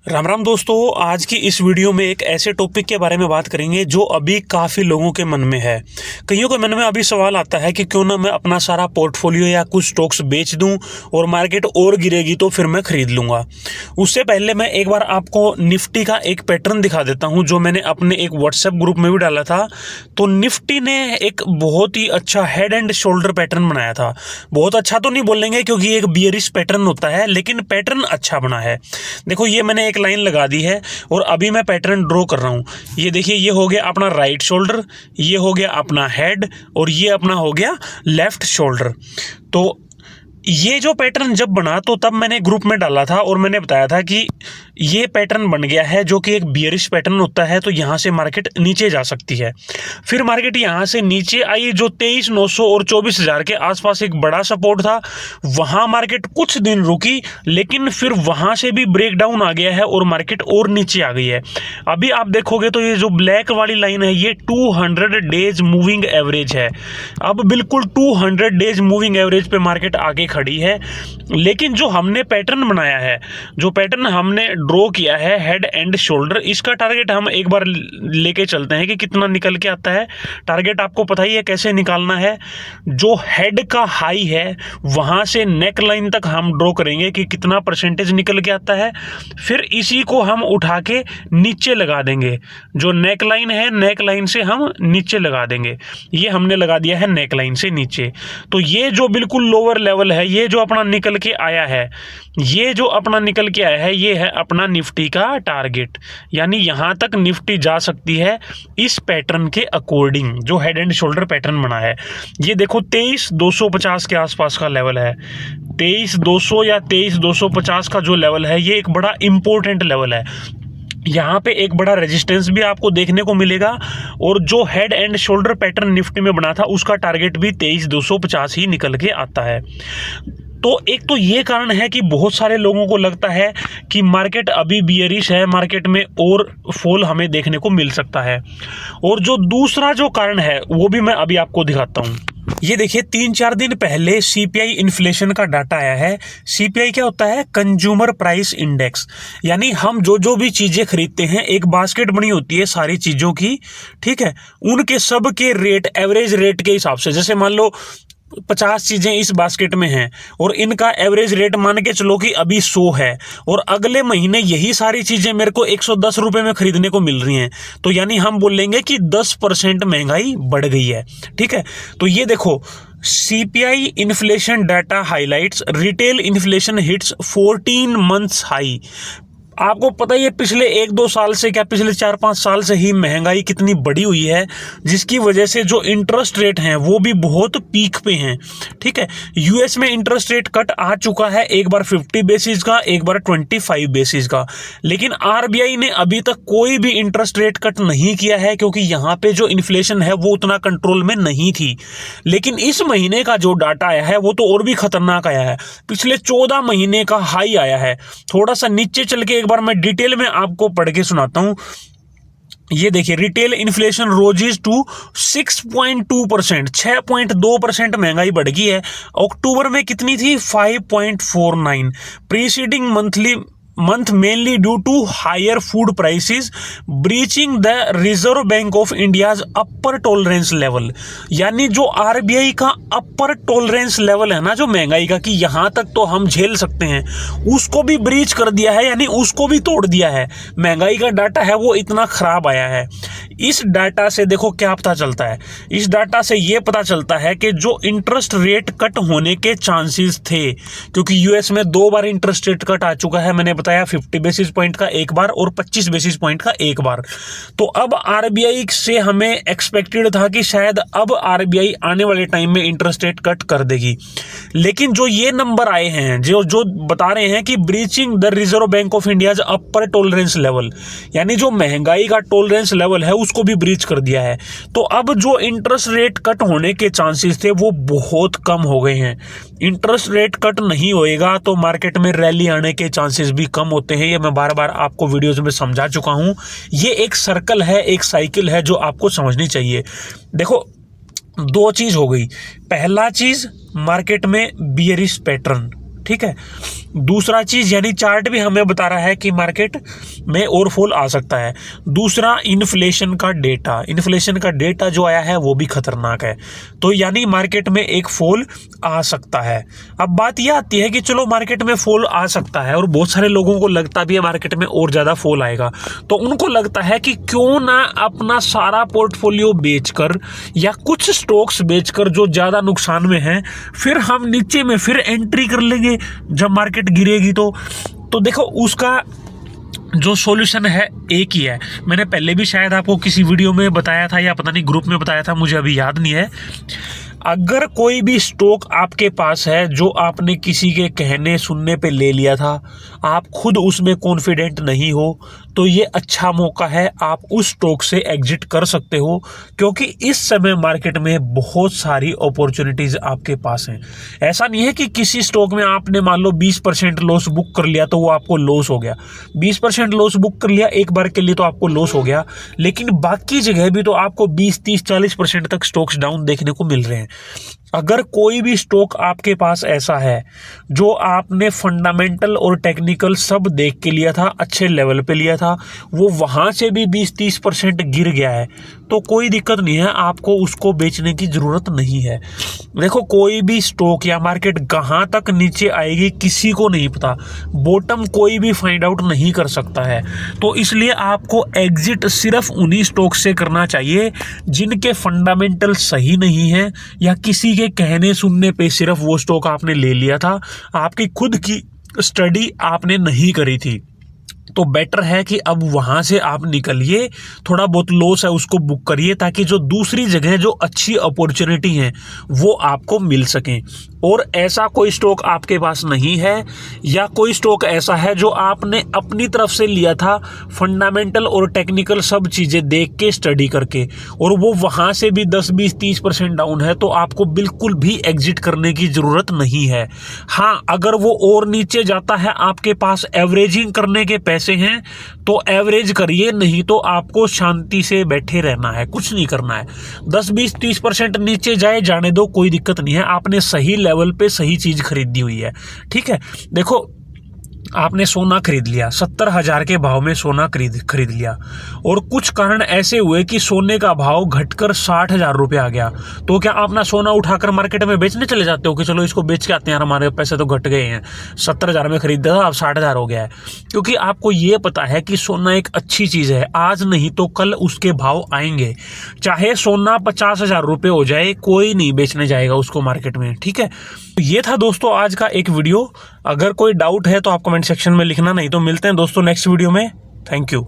राम राम दोस्तों, आज की इस वीडियो में एक ऐसे टॉपिक के बारे में बात करेंगे जो अभी काफ़ी लोगों के मन में है। कईयों के मन में अभी सवाल आता है कि क्यों ना मैं अपना सारा पोर्टफोलियो या कुछ स्टॉक्स बेच दूं और मार्केट और गिरेगी तो फिर मैं खरीद लूँगा। उससे पहले मैं एक बार आपको निफ्टी का एक पैटर्न दिखा देता हूं जो मैंने अपने एक व्हाट्सएप ग्रुप में भी डाला था। तो निफ्टी ने एक बहुत ही अच्छा हेड एंड शोल्डर पैटर्न बनाया था। बहुत अच्छा तो नहीं बोलेंगे क्योंकि एक बियरिश पैटर्न होता है, लेकिन पैटर्न अच्छा बना है। देखो, ये मैंने एक लाइन लगा दी है और अभी मैं पैटर्न ड्रॉ कर रहा हूं। ये देखिए, ये हो गया अपना राइट शोल्डर, ये हो गया अपना हेड और ये अपना हो गया लेफ्ट शोल्डर। तो ये जो पैटर्न जब बना तो तब मैंने ग्रुप में डाला था और मैंने बताया था कि ये पैटर्न बन गया है जो कि एक बियरिश पैटर्न होता है, तो यहाँ से मार्केट नीचे जा सकती है। फिर मार्केट यहाँ से नीचे आई जो 23,900 और 24,000 के आसपास एक बड़ा सपोर्ट था। वहाँ मार्केट कुछ दिन रुकी, लेकिन फिर वहाँ से भी ब्रेक डाउन आ गया है और मार्केट और नीचे आ गई है। अभी आप देखोगे तो ये जो ब्लैक वाली लाइन है ये 200 डेज मूविंग एवरेज है। अब बिल्कुल 200 डेज मूविंग एवरेज पे मार्केट आगे खड़ी है। लेकिन जो हमने पैटर्न बनाया है, जो पैटर्न हमने ड्रॉ किया है हेड एंड शोल्डर, इसका टारगेट हम एक बार लेके चलते हैं कि कितना निकल के आता है। टारगेट आपको पता ही है कैसे निकालना है। जो हेड का हाई है वहां से नेक लाइन तक हम ड्रॉ करेंगे कि कितना परसेंटेज निकल के आता है। फिर इसी को हम उठा के नीचे लगा देंगे। जो नेक लाइन है, नेक लाइन से हम नीचे लगा देंगे। ये हमने लगा दिया है नेक लाइन से नीचे। तो ये जो बिल्कुल लोअर लेवल है, ये जो अपना निकल के आया है, ये जो अपना निकल के आया है, ये है अपना निफ्टी का टारगेट। यानी यहां तक निफ्टी जा सकती है इस पैटर्न के अकॉर्डिंग, जो हेड एंड शोल्डर पैटर्न बना है। ये देखो 23,250 के आसपास का लेवल है। 23,200 या 23,250 का जो लेवल है, ये एक बड़ा इंपॉर्टेंट लेवल है। यहाँ पे एक बड़ा रेजिस्टेंस भी आपको देखने को मिलेगा और जो head and shoulder pattern Nifty में बना था उसका टारगेट भी 23,250 ही निकल के आता है। तो एक तो ये कारण है कि बहुत सारे लोगों को लगता है कि मार्केट अभी बियरिश है, मार्केट में और फॉल हमें देखने को मिल सकता है। और जो दूसरा जो कारण है वो भी मैं अभी आपको दिखाता हूँ। ये देखिए, 3-4 दिन पहले सीपीआई इन्फ्लेशन का डाटा आया है। सीपीआई क्या होता है? Consumer price index. यानी हम जो जो भी चीजें खरीदते हैं, एक बास्केट बनी होती है सारी चीजों की, ठीक है, उनके सब के रेट एवरेज रेट के हिसाब से। जैसे मान लो 50 चीजें इस बास्केट में हैं और इनका एवरेज रेट मान के चलो कि अभी 100 है और अगले महीने यही सारी चीजें मेरे को 110 रुपए में खरीदने को मिल रही हैं, तो यानी हम बोलेंगे कि 10% महंगाई बढ़ गई है। ठीक है, तो ये देखो, CPI inflation data highlights retail inflation hits 14 months high. आपको पता ही है पिछले 1-2 साल से, क्या पिछले 4-5 साल से ही महंगाई कितनी बढ़ी हुई है, जिसकी वजह से जो इंटरेस्ट रेट हैं वो भी बहुत पीक पे हैं। ठीक है, यूएस में इंटरेस्ट रेट कट आ चुका है, एक बार 50 बेसिस का, एक बार 25 बेसिस का। लेकिन आरबीआई ने अभी तक कोई भी इंटरेस्ट रेट कट नहीं किया है क्योंकि यहाँ पे जो इन्फ्लेशन है वो उतना कंट्रोल में नहीं थी। लेकिन इस महीने का जो डाटा आया है वो तो और भी खतरनाक आया है। पिछले 14 महीने का हाई आया है। थोड़ा सा नीचे चल के एक बार मैं डिटेल में आपको पढ़ के सुनाता हूं। ये देखिए, रिटेल इन्फ्लेशन रोजेज टू 6.2%, 6.2% महंगाई बढ़ गई है। अक्टूबर में कितनी थी? 5.49। Preceding month mainly due to higher food prices breaching the Reserve Bank of India's upper tolerance level. यानी जो आरबीआई का अपर टॉलरेंस लेवल है ना, जो महंगाई का, कि यहां तक तो हम झेल सकते हैं, उसको भी ब्रीच कर दिया है, यानी उसको भी तोड़ दिया है। महंगाई का डाटा है वो इतना खराब आया है। इस डाटा से देखो क्या पता चलता है। इस डाटा से ये पता चलता है कि जो इंटरेस्ट रेट कट होने के चांसेस थे, क्योंकि यूएस में 2 बार इंटरेस्ट रेट कट आ चुका है, मैंने बताया 50 बेसिस पॉइंट का एक बार और 25 बेसिस पॉइंट का एक बार। तो अब आरबीआई से हमें एक्सपेक्टेड था कि शायद अब आरबीआई आने वाले टाइम में इंटरेस्ट रेट कट कर देगी। लेकिन जो ये नंबर आए हैं जो बता रहे हैं कि breaching the Reserve Bank of India's upper tolerance level, यानी जो महंगाई का टॉलरेंस लेवल है उसको भी ब्रीच कर दिया है। तो अब जो इंटरेस्ट रेट कट होने के चांसेस थे वो बहुत कम हो गए हैं। इंटरेस्ट रेट कट नहीं होएगा तो मार्केट में रैली आने के चांसेस भी कम होते हैं। ये मैं बार बार आपको वीडियोस में समझा चुका हूं। ये एक सर्कल है, एक साइकिल है जो आपको समझनी चाहिए। देखो, 2 चीज हो गई। पहला चीज, मार्केट में बियरिश पैटर्न, ठीक है, दूसरा चीज़ यानी चार्ट भी हमें बता रहा है कि मार्केट में और फॉल आ सकता है। दूसरा इन्फ्लेशन का डेटा जो आया है वो भी खतरनाक है, तो यानी मार्केट में एक फॉल आ सकता है। अब बात यह आती है कि चलो मार्केट में फॉल आ सकता है और बहुत सारे लोगों को लगता भी है मार्केट में और ज़्यादा फॉल आएगा, तो उनको लगता है कि क्यों ना अपना सारा पोर्टफोलियो बेचकर या कुछ स्टॉक्स बेचकर जो ज़्यादा नुकसान में हैं, फिर हम नीचे में फिर एंट्री कर लेंगे जब मार्केट गिरेगी। तो देखो उसका जो सॉल्यूशन है एक ही है। मैंने पहले भी शायद आपको किसी वीडियो में बताया था या पता नहीं ग्रुप में बताया था, मुझे अभी याद नहीं है। अगर कोई भी स्टॉक आपके पास है जो आपने किसी के कहने सुनने पे ले लिया था, आप खुद उसमें कॉन्फिडेंट नहीं हो, तो ये अच्छा मौका है, आप उस स्टॉक से एग्जिट कर सकते हो, क्योंकि इस समय मार्केट में बहुत सारी अपॉर्चुनिटीज आपके पास हैं। ऐसा नहीं है कि किसी स्टॉक में आपने मान लो 20% लॉस बुक कर लिया तो वो आपको लॉस हो गया। 20% लॉस बुक कर लिया एक बार के लिए तो आपको लॉस हो गया, लेकिन बाकी जगह भी तो आपको 20, 30, 40% तक स्टॉक्स डाउन देखने को मिल रहे हैं। अगर कोई भी स्टॉक आपके पास ऐसा है जो आपने फंडामेंटल और टेक्निकल सब देख के लिया था, अच्छे लेवल पे लिया था, वो वहां से भी 20-30% गिर गया है, तो कोई दिक्कत नहीं है, आपको उसको बेचने की जरूरत नहीं है। देखो कोई भी स्टॉक या मार्केट कहां तक नीचे आएगी किसी को नहीं पता, बॉटम कोई भी फाइंड आउट नहीं कर सकता है। तो इसलिए आपको एग्जिट सिर्फ उन्हीं स्टॉक से करना चाहिए जिनके फंडामेंटल सही नहीं है या किसी के कहने सुनने पे सिर्फ वो स्टॉक आपने ले लिया था, आपकी खुद की स्टडी आपने नहीं करी थी। तो बेटर है कि अब वहां से आप निकलिए, थोड़ा बहुत लॉस है उसको बुक करिए, ताकि जो दूसरी जगह जो अच्छी अपॉर्चुनिटी है वो आपको मिल सकें। और ऐसा कोई स्टॉक आपके पास नहीं है या कोई स्टॉक ऐसा है जो आपने अपनी तरफ से लिया था फंडामेंटल और टेक्निकल सब चीज़ें देख के स्टडी करके, और वो वहां से भी 10, 20, 30% डाउन है, तो आपको बिल्कुल भी एग्जिट करने की ज़रूरत नहीं है। हाँ, अगर वो और नीचे जाता है, आपके पास एवरेजिंग करने के पैसे हैं तो एवरेज करिए, नहीं तो आपको शांति से बैठे रहना है, कुछ नहीं करना है। 10, 20, 30% नीचे जाए जाने दो, कोई दिक्कत नहीं है, आपने सही लेवल पे सही चीज खरीदी हुई है। ठीक है, देखो आपने सोना खरीद लिया, 70,000 के भाव में सोना खरीद लिया, और कुछ कारण ऐसे हुए कि सोने का भाव घटकर 60,000 रुपये आ गया, तो क्या आप ना सोना उठाकर मार्केट में बेचने चले जाते हो कि चलो इसको बेच के आते हैं, हमारे पैसे तो घट गए हैं, 70,000 में खरीदा था अब 60,000 हो गया है। क्योंकि आपको ये पता है कि सोना एक अच्छी चीज़ है, आज नहीं तो कल उसके भाव आएंगे, चाहे सोना 50,000 रुपये हो जाए, कोई नहीं बेचने जाएगा उसको मार्केट में। ठीक है, ये था दोस्तों आज का एक वीडियो। अगर कोई डाउट है तो आप कमेंट सेक्शन में लिखना, नहीं तो मिलते हैं दोस्तों नेक्स्ट वीडियो में। Thank you.